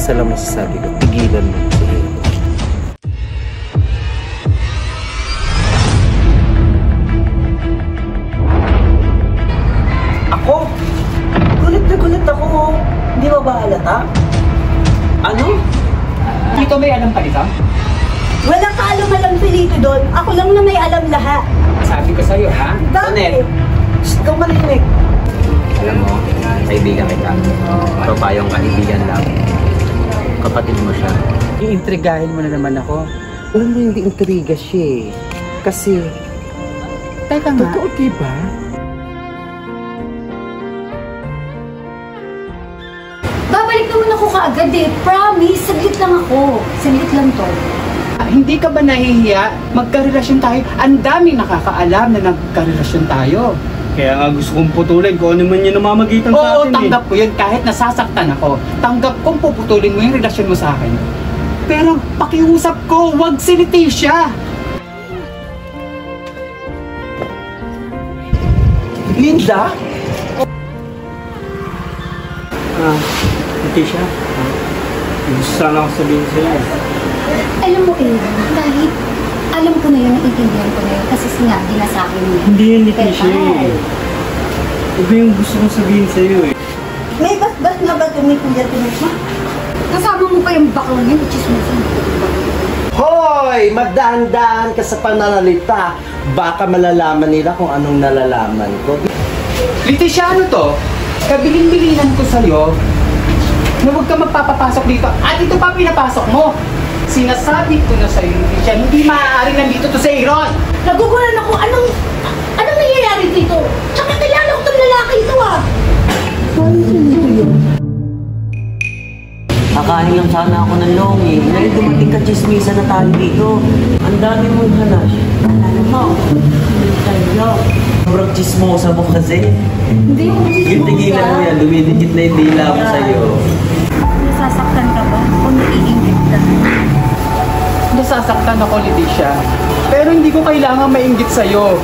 isa lang masasabi ko, tigilan mo si Aaron. Ako? Gulit na gulit ako. Hindi ba ba halata? Ano? Dito may alam ka dito? Walang kaalam-alam si Lito doon. Ako lang na may alam lahat. Sabi ko sa'yo, ha? Tonel, ikaw marinig. Alam mo, kaibigan kita. Papayong kaibigan lang. Kapatid mo siya. Iintrigahin mo na naman ako. Alam mo, hindi intriga siya eh. Kasi, Teka nga. totoo diba? Babalik naman ako kaagad eh. Promise, saglit lang ako. Saglit lang to. Hindi ka ba nahihiya? Magkarelasyon tayo. Ang daming nakakaalam na nagkarelasyon tayo. Kaya nga gusto kong putulin kung ano man yung namamagitan sa Oo, atin tanggap ko yun kahit nasasaktan ako. Tanggap kong puputulin mo yung relasyon mo sa akin. Pero pakiusap ko, huwag si Leticia. Linda? Leticia, gusto sana ako sabihin sa'yo. Alam mo, Aaron, kahit alam ko na yun, naiintindihan ko na yun, kasi sinabi na sa akin yun. Hindi yun, Leticia eh. Iba yung gusto kong sabihin sa'yo eh. May basbas nga ba tumitigas mo? Kasama mo pa yung baklang yun, chismosan. Hoy! Madaan-daan ka sa pananalita. Baka malalaman nila kung anong nalalaman ko. Leticia, ano to? Kabilin-bilinan ko sa'yo na huwag ka magpapapasok dito. At ito pa pinapasok mo. Sinasabi ko na sa'yo, Leticia, hindi maaari nandito to sa Aaron. Nagugulan ako, anong nangyayari dito? Tsaka kilala ko itong lalaki ito ah. Kakain lang sana ako ng longi. Ngayon dumating ka chismisa na tayo dito. Ang dami mong hanas. Alam mo, tayo. Sobrang chismosa mo kasi. Hindi mo Yung tigilan mo yan, dumidikit na yung dila mo sa'yo. Nasasaktan ka ba? O naiingit ka? Nasasaktan ako, Leticia. Pero hindi ko kailangan mainggit sa'yo.